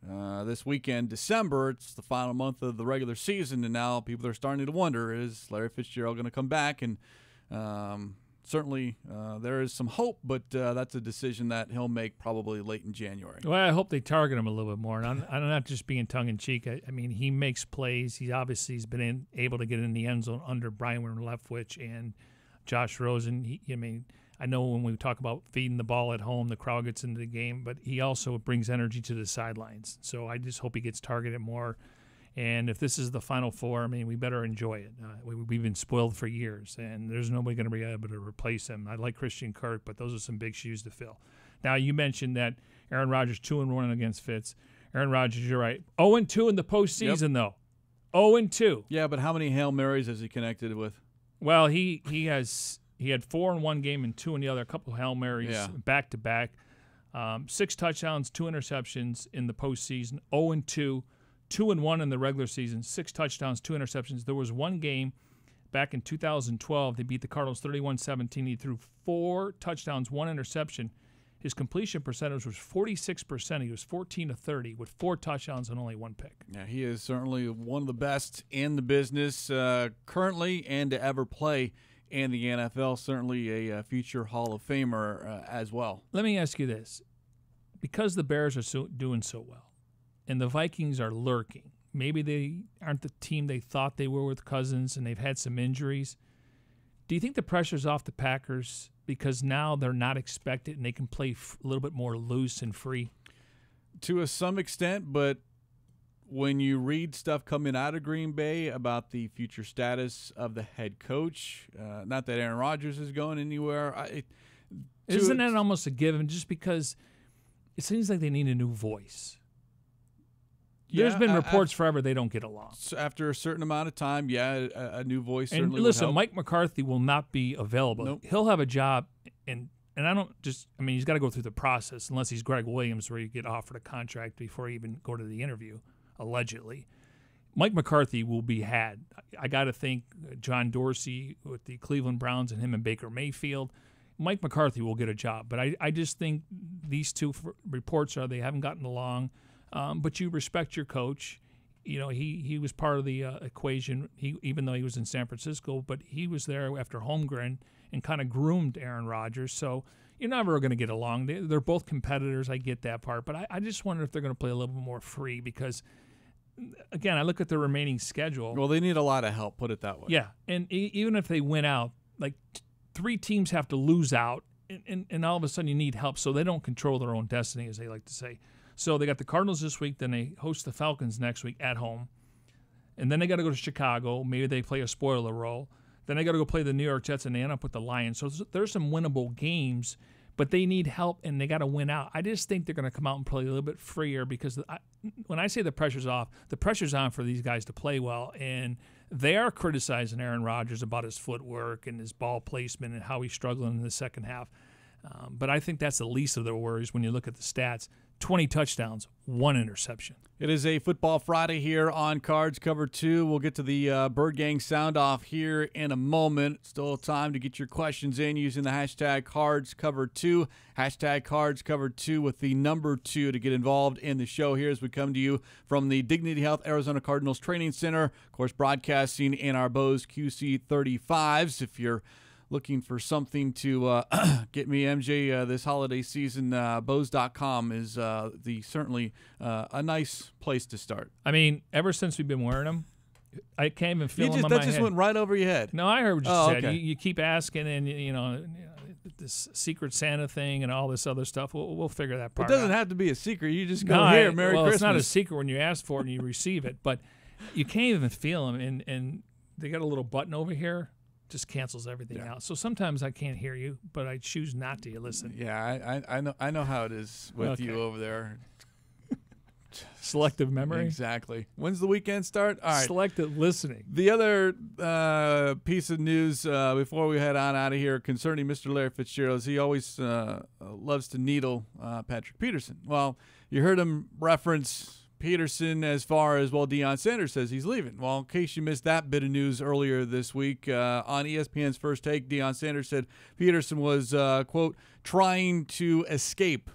this weekend, December, it's the final month of the regular season, and now people are starting to wonder, is Larry Fitzgerald going to come back? And certainly there is some hope, but that's a decision that he'll make probably late in January. Well, I hope they target him a little bit more. And I'm not just being tongue-in-cheek. I mean, he makes plays. He's been able to get in the end zone under Brian Leftwich and Josh Rosen. I know when we talk about feeding the ball at home, the crowd gets into the game, but he also brings energy to the sidelines. So I just hope he gets targeted more. And if this is the Final Four, I mean, we better enjoy it. We've been spoiled for years, and there's nobody going to be able to replace him. I like Christian Kirk, but those are some big shoes to fill. Now, you mentioned that Aaron Rodgers 2-1 against Fitz. Aaron Rodgers, you're right. 0-2 in the postseason, though. 0-2. Yeah, but how many Hail Marys has he connected with? Well, he had 4 in one game and 2 in the other. A couple of Hail Marys back to back. 6 touchdowns, 2 interceptions in the postseason. 0-2. 2-1 in the regular season, 6 touchdowns, 2 interceptions. There was one game back in 2012. They beat the Cardinals 31-17. He threw 4 touchdowns, 1 interception. His completion percentage was 46%. He was 14-30 with 4 touchdowns and only 1 pick. Yeah, he is certainly one of the best in the business currently and to ever play in the NFL. Certainly a future Hall of Famer as well. Let me ask you this. Because the Bears are doing so well and the Vikings are lurking, maybe they aren't the team they thought they were with Cousins and they've had some injuries. Do you think the pressure's off the Packers because now they're not expected and they can play a little bit more loose and free? To some extent, but when you read stuff coming out of Green Bay about the future status of the head coach, not that Aaron Rodgers is going anywhere. Isn't that almost a given just because it seems like they need a new voice? There's been reports forever they don't get along. After a certain amount of time, a new voice certainly and listen, would help. Mike McCarthy will not be available. Nope. He'll have a job, and I don't just – I mean, he's got to go through the process unless he's Greg Williams where you get offered a contract before you even go to the interview, allegedly. Mike McCarthy will be had. I got to think John Dorsey with the Cleveland Browns and him and Baker Mayfield – Mike McCarthy will get a job, but I just think these two reports are they haven't gotten along. But you respect your coach. You know, he was part of the equation. Even though he was in San Francisco, but he was there after Holmgren and kind of groomed Aaron Rodgers. So you're never going to get along. They're both competitors. I get that part, but I just wonder if they're going to play a little bit more free because, again, I look at the remaining schedule. Well, they need a lot of help. Put it that way. Yeah, and even if they win out, like. 3 teams have to lose out, and all of a sudden you need help, so they don't control their own destiny, as they like to say. So they got the Cardinals this week, then they host the Falcons next week at home, and then they got to go to Chicago. Maybe they play a spoiler role. Then they got to go play the New York Jets, and they end up with the Lions. So there's some winnable games, but they need help, and they got to win out. I just think they're going to come out and play a little bit freer because when I say the pressure's off, the pressure's on for these guys to play well, and they are criticizing Aaron Rodgers about his footwork and his ball placement and how he's struggling in the second half. But I think that's the least of their worries when you look at the stats. 20 touchdowns, 1 interception. It is a Football Friday here on Cards Cover 2. We'll get to the Bird Gang sound-off here in a moment. Still time to get your questions in using the hashtag CardsCover2. Hashtag CardsCover2 with the number 2 to get involved in the show here as we come to you from the Dignity Health Arizona Cardinals Training Center. Of course, broadcasting in our Bose QC35s. If you're looking for something to get me, MJ, this holiday season, Bose.com is certainly a nice place to start. I mean, ever since we've been wearing them, I can't even feel them on my head. That just went right over your head. No, I heard what you said. Okay. You keep asking, and you know this Secret Santa thing and all this other stuff. We'll figure that part out. It doesn't have to be a secret. You just go, here, Merry Christmas. It's not a secret when you ask for it and you receive it, but you can't even feel them, and they got a little button over here. Just cancels everything out. So sometimes I can't hear you, but I choose not to listen. Yeah, I know how it is with you over there. Selective memory. Exactly. When's the weekend start? All right. Selective listening. The other piece of news before we head on out of here concerning Mr. Larry Fitzgerald is he always loves to needle Patrick Peterson. Well, you heard him reference Peterson as far as, well, Deion Sanders says he's leaving. Well, in case you missed that bit of news earlier this week, on ESPN's First Take, Deion Sanders said Peterson was, quote, trying to escape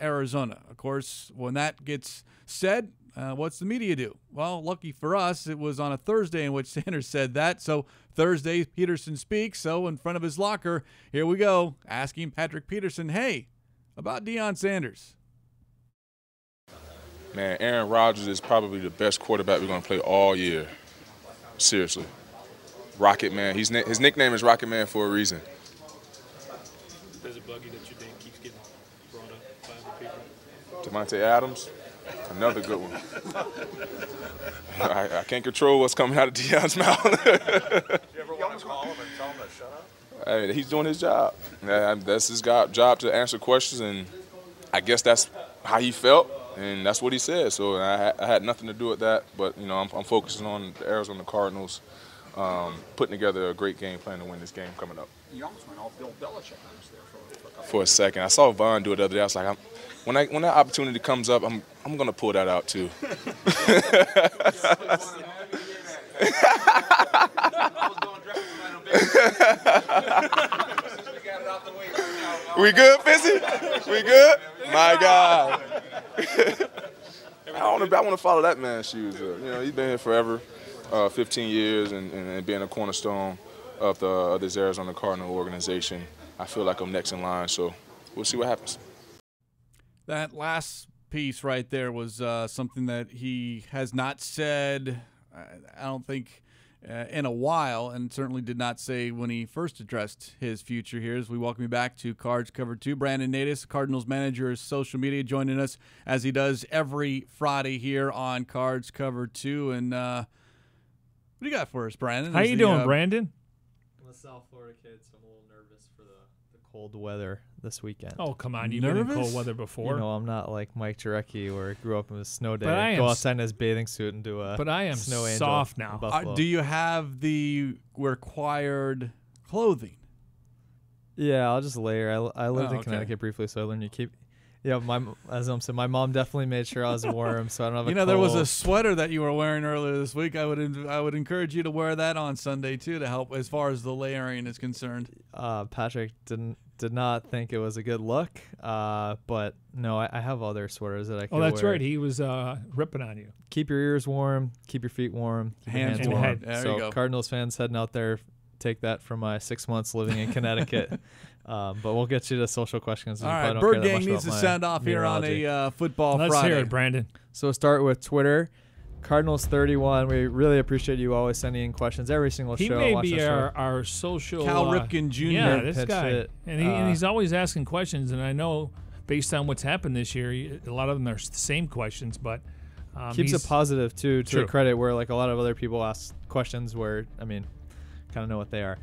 Arizona. Of course, when that gets said, what's the media do? Well, lucky for us, it was on a Thursday in which Sanders said that. So Thursday, Peterson speaks. So in front of his locker, here we go, asking Patrick Peterson, hey, about Deion Sanders. Man, Aaron Rodgers is probably the best quarterback we're going to play all year. Seriously. Rocket Man. His nickname is Rocket Man for a reason. Does it bug you that your name keeps getting brought up by other people? Devontae Adams, another good one. I can't control what's coming out of Deion's mouth. You ever want to call him and tell him to shut up? I mean, he's doing his job. That's his job to answer questions, and I guess that's how he felt. And that's what he said. So I had nothing to do with that. But, you know, I'm focusing on the Arizona Cardinals, putting together a great game plan to win this game coming up. You almost went all Bill Belichick on us there for a second. I saw Vaughn do it the other day. I was like, when that opportunity comes up, I'm going to pull that out too. We good, Fizzy? We good? My God. I want to follow that man's shoes. You know, he's been here forever, 15 years, and being a cornerstone. of this Arizona Cardinal organization. I feel like I'm next in line, so we'll see what happens. That last piece right there was something that he has not said, I don't think, in a while, and certainly did not say when he first addressed his future here. As we welcome you back to Cards Cover 2. Brandon Natus, Cardinals manager of social media, joining us as he does every Friday here on Cards Cover 2. And what do you got for us, Brandon? How you doing, Brandon? I'm a South Florida kid, so I'm a little nervous for the cold weather this weekend. Oh, come on. You've been in cold weather before. You know, I'm not like Mike Jurecki, where I grew up in a snow day. But I go outside in his bathing suit and do a But I am snow angel soft in now. Buffalo. Do you have the required clothing? Yeah, I'll just layer. I lived in okay. Connecticut briefly, so I learned you keep. Yeah, as I'm saying, my mom definitely made sure I was warm, so I don't have a cold. There was a sweater that you were wearing earlier this week. I would encourage you to wear that on Sunday too, to help as far as the layering is concerned. Patrick did not think it was a good look, but no, I have other sweaters that I can wear. Oh, that's right. He was ripping on you. Keep your ears warm, keep your feet warm, keep your hands warm. warm. There So you go. Cardinals fans heading out there, take that from my 6 months living in Connecticut. But we'll get you to social questions. All right, Bird Gang needs to sound off here on a football Let's Friday. hear it, Brandon. So we'll start with Twitter. Cardinals 31. We really appreciate you always sending in questions every single He show. may Watch be the show. our social Cal Ripken Jr. Yeah, this pitched guy, it. and he's always asking questions. And I know, based on what's happened this year, a lot of them are the same questions. But keeps it positive too. To True. the credit, where like a lot of other people ask questions where kind of know what they are.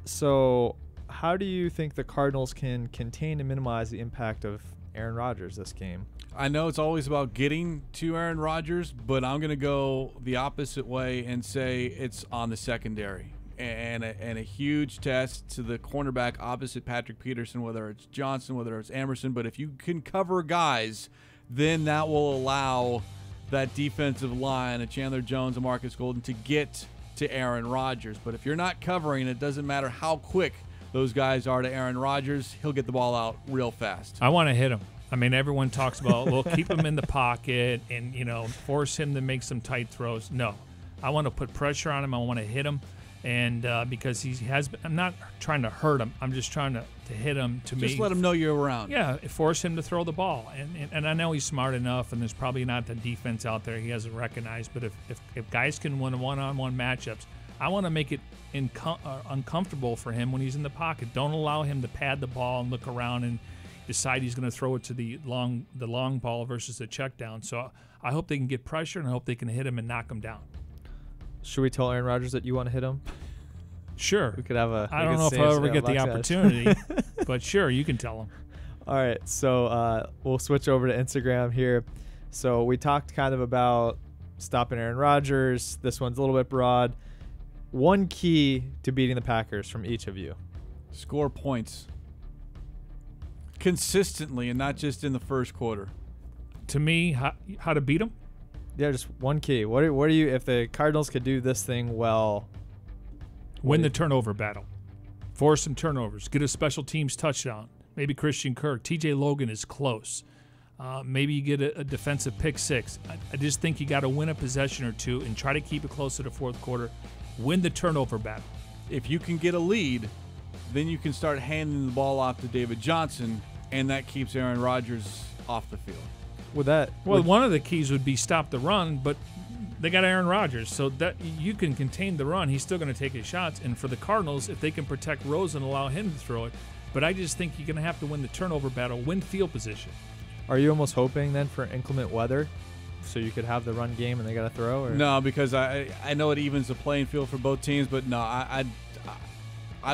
So how do you think the Cardinals can contain and minimize the impact of Aaron Rodgers this game? I know it's always about getting to Aaron Rodgers, but I'm going to go the opposite way and say it's on the secondary. And a huge test to the cornerback opposite Patrick Peterson, whether it's Johnson, whether it's Emerson. But if you can cover guys, then that will allow that defensive line, a Chandler Jones, a Marcus Golden, to get to Aaron Rodgers. But if you're not covering, it doesn't matter how quick those guys are to Aaron Rodgers, he'll get the ball out real fast. I want to hit him. I mean, everyone talks about, well, keep him in the pocket and, force him to make some tight throws. No. I want to put pressure on him. I want to hit him. And because he has been, I'm not trying to hurt him. I'm just trying to hit him to Just let him know you're around. Yeah, force him to throw the ball. And I know he's smart enough, and there's probably not the defense out there he hasn't recognized. But if guys can win one-on-one matchups, I want to make it uncomfortable for him when he's in the pocket. Don't allow him to pad the ball and look around and decide he's going to throw it to the long ball versus the check down. So I hope they can get pressure, and I hope they can hit him and knock him down. Should we tell Aaron Rodgers that you want to hit him? Sure. We could have a. I don't know if I'll ever get the opportunity, but sure, you can tell him. All right, so we'll switch over to Instagram here. So we talked kind of about stopping Aaron Rodgers. This one's a little bit broad. One key to beating the Packers from each of you. Score points consistently and not just in the first quarter. To me, how to beat them? Yeah, just one key. What are you? If the Cardinals could do this thing well, win the turnover battle, force some turnovers, get a special teams touchdown. Maybe Christian Kirk, T.J. Logan is close. Maybe you get a defensive pick six. I just think you got to win a possession or two and try to keep it close to the fourth quarter. Win the turnover battle. If you can get a lead, then you can start handing the ball off to David Johnson, and that keeps Aaron Rodgers off the field. One of the keys would be stop the run, but they got Aaron Rodgers, so that you can contain the run. He's still going to take his shots. And for the Cardinals, if they can protect Rose and allow him to throw it, but I just think you're going to have to win the turnover battle, win field position. Are you almost hoping then for inclement weather, so you could have the run game and they got to throw? Or? No, because I know it evens the playing field for both teams, but no, I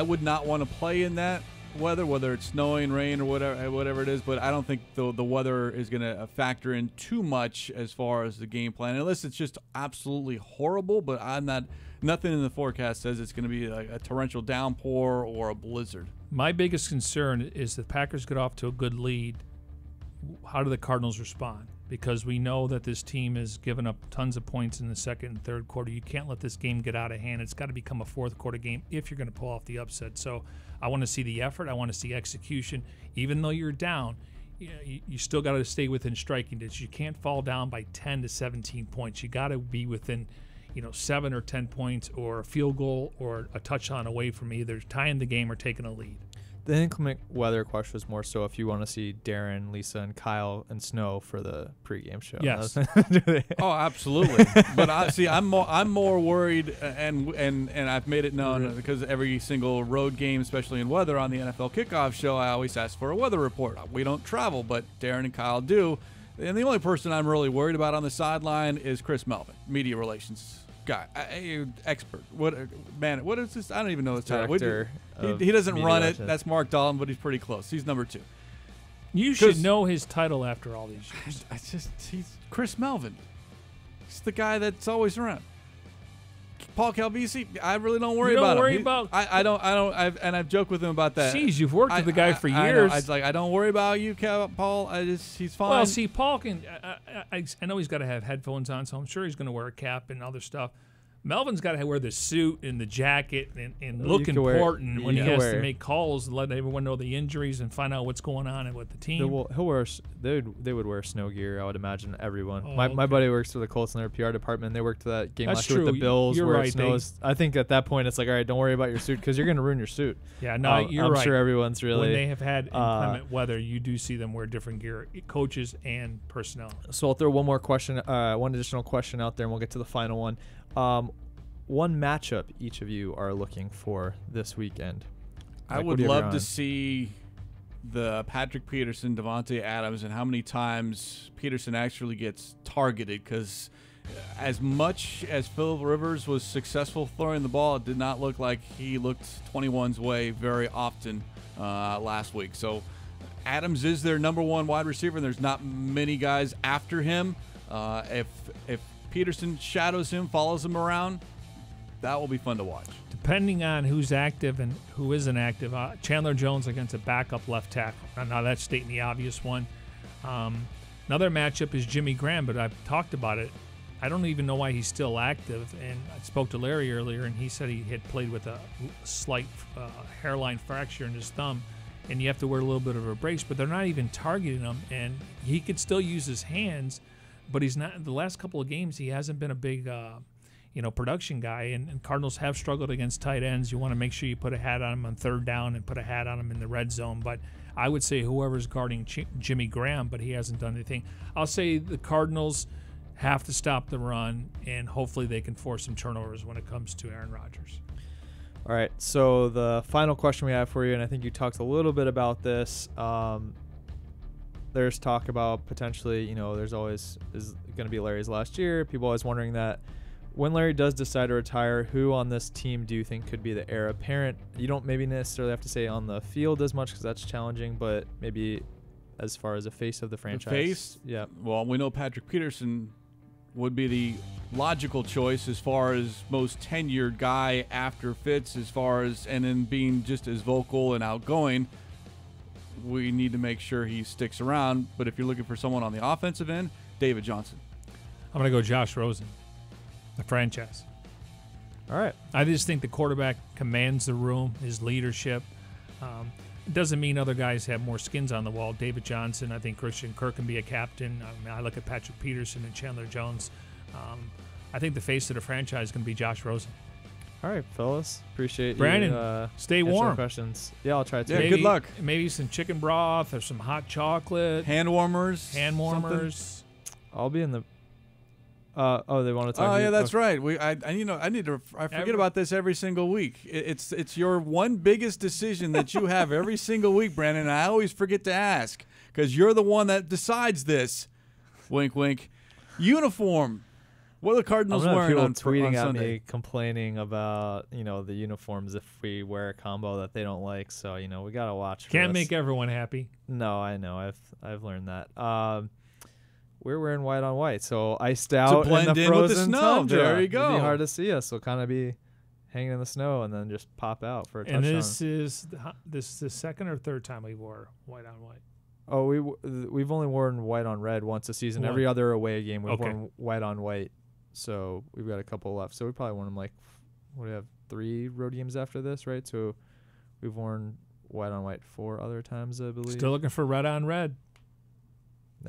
would not want to play in that weather, whether it's snowing, rain, or whatever it is. But I don't think the weather is going to factor in too much as far as the game plan, unless it's just absolutely horrible. But nothing in the forecast says it's going to be like a torrential downpour or a blizzard. My biggest concern is the Packers get off to a good lead. How do the Cardinals respond? Because we know that this team has given up tons of points in the second and third quarter. You can't let this game get out of hand. It's got to become a fourth quarter game if you're going to pull off the upset. So I want to see the effort. I want to see execution. Even though you're down, you still got to stay within striking distance. You can't fall down by 10 to 17 points. You got to be within, 7 or 10 points or a field goal or a touchdown away from either tying the game or taking a lead. The inclement weather question was more so if you want to see Darren, Lisa, and Kyle and Snow for the pregame show. Yes. Oh, absolutely. But I'm more worried, and I've made it known because every single road game, especially in weather, on the NFL Kickoff show, I always ask for a weather report. We don't travel, but Darren and Kyle do. And the only person I'm really worried about on the sideline is Chris Melvin, media relations guy, expert. What is this? I don't even know his title. He doesn't run it. That's Mark Dalton, but he's pretty close. He's number 2. You should know his title after all these years. He's Chris Melvin. He's the guy that's always around. Paul Calvisi, I really don't worry about him. I don't. I've joked with him about that. Jeez, you've worked with the guy for years. I don't worry about you, Paul. He's fine. Well, see, Paul can. I know he's got to have headphones on, so I'm sure he's going to wear a cap and other stuff. Melvin's got to wear the suit and the jacket and look important when he has to make calls and let everyone know the injuries and find out what's going on with the team. He'll wear. They would wear snow gear. I would imagine everyone. My buddy works for the Colts in their PR department. They worked that game last year with the Bills. You're where right. It snows. I think at that point it's like, all right, don't worry about your suit because you're going to ruin your suit. Yeah, no, you're right. I'm sure everyone's really. When they have had inclement weather, you do see them wear different gear, coaches and personnel. So I'll throw one more question, one additional question out there, and we'll get to the final one. One matchup each of you are looking for this weekend. I would love to see the Patrick Peterson, Devontae Adams, and how many times Peterson actually gets targeted, because as much as Phil Rivers was successful throwing the ball, it did not look like he looked 21's way very often last week. So Adams is their number 1 wide receiver, and there's not many guys after him. If Peterson shadows him, follows him around, that will be fun to watch. Depending on who's active and who isn't active, Chandler Jones against a backup left tackle. Now that's stating the obvious one. Another matchup is Jimmy Graham, but I've talked about it. I don't even know why he's still active. And I spoke to Larry earlier, and he said he had played with a slight hairline fracture in his thumb, and you have to wear a little bit of a brace. But they're not even targeting him, and he could still use his hands, but he's not. The last couple of games, he hasn't been a big production guy, and Cardinals have struggled against tight ends. You want to make sure you put a hat on him on third down and put a hat on him in the red zone. But I would say whoever's guarding Jimmy Graham, but he hasn't done anything. I'll say the Cardinals have to stop the run, and hopefully they can force some turnovers when it comes to Aaron Rodgers. All right, so the final question we have for you, and I think you talked a little bit about this. There's talk about potentially, there's always is going to be Larry's last year. People always wondering that. When Larry does decide to retire, who on this team do you think could be the heir apparent? You don't maybe necessarily have to say on the field as much because that's challenging, but maybe as far as a face of the franchise. The face? Yeah. Well, we know Patrick Peterson would be the logical choice as far as most tenured guy after Fitz, and then being just as vocal and outgoing. We need to make sure he sticks around. But if you're looking for someone on the offensive end, David Johnson. I'm going to go Josh Rosen. The franchise. All right. I just think the quarterback commands the room, his leadership. It doesn't mean other guys have more skins on the wall. David Johnson, I think Christian Kirk can be a captain. I look at Patrick Peterson and Chandler Jones. I think the face of the franchise is going to be Josh Rosen. All right, fellas. Appreciate Brandon, you. stay warm. Questions. Yeah, I'll try to. Yeah, good luck. Maybe some chicken broth or some hot chocolate. Hand warmers. Something. I'll be in the. They want to talk. Oh yeah, that's right. I forget about this every single week. It's your one biggest decision that you have every single week, Brandon. And I always forget to ask because you're the one that decides this. Wink, wink. Uniform. What are the Cardinals wearing on tweeting at Sunday? me complaining about the uniforms if we wear a combo that they don't like. So we gotta watch. Can't make everyone happy. No, I know. I've learned that. We're wearing white on white, so iced out to blend in the in frozen with the snow. tundra. There you go. It'd be hard to see us. We'll kind of be hanging in the snow and then just pop out for a touchdown. And this is the second or third time we wore white on white. Oh, we've only worn white on red once a season. Every other away game we've worn white on white. So we've got a couple left. So we probably won them what do we have, 3 road games after this, right? So we've worn white on white 4 other times, I believe. Still looking for red on red.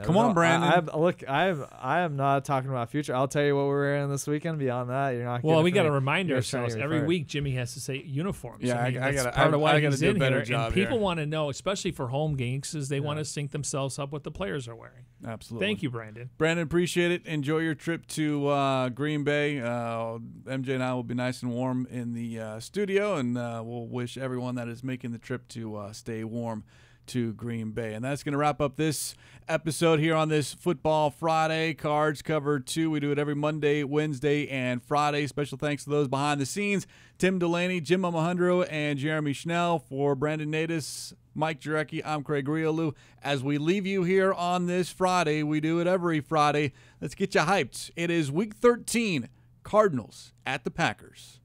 Come on, Brandon. I am not talking about future. I'll tell you what we're wearing this weekend. Beyond that, you're not. Well, we got to remind ourselves every week. Jimmy has to say uniforms. Yeah, I mean, that's part of why he's do in a better here. job And people here. want to know, especially for home games, is they want to sync themselves up what the players are wearing. Absolutely. Thank you, Brandon. Brandon, appreciate it. Enjoy your trip to Green Bay. MJ and I will be nice and warm in the studio, and we'll wish everyone that is making the trip to stay warm to Green Bay. And that's going to wrap up this episode here on this Football Friday. Cards Cover 2. We do it every Monday, Wednesday, and Friday. Special thanks to those behind the scenes, Tim Delaney, Jim Amahundro, and Jeremy Schnell. For Brandon Natus, Mike Jarecki, I'm Craig Riolu. As we leave you here on this Friday, we do it every Friday. Let's get you hyped. It is Week 13, Cardinals at the Packers.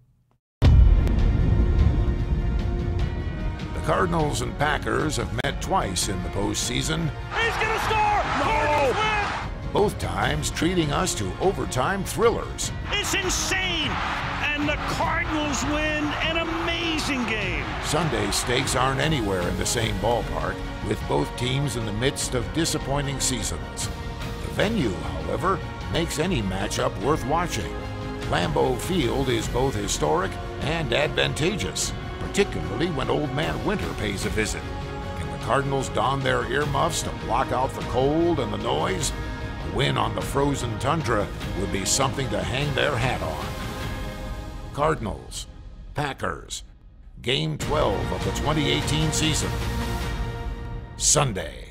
The Cardinals and Packers have met twice in the postseason. He's going to score! Cardinals win! Both times treating us to overtime thrillers. It's insane! And the Cardinals win an amazing game. Sunday stakes aren't anywhere in the same ballpark, with both teams in the midst of disappointing seasons. The venue, however, makes any matchup worth watching. Lambeau Field is both historic and advantageous, particularly when Old Man Winter pays a visit. Can the Cardinals don their earmuffs to block out the cold and the noise? A win on the frozen tundra would be something to hang their hat on. Cardinals, Packers, Game 12 of the 2018 season. Sunday.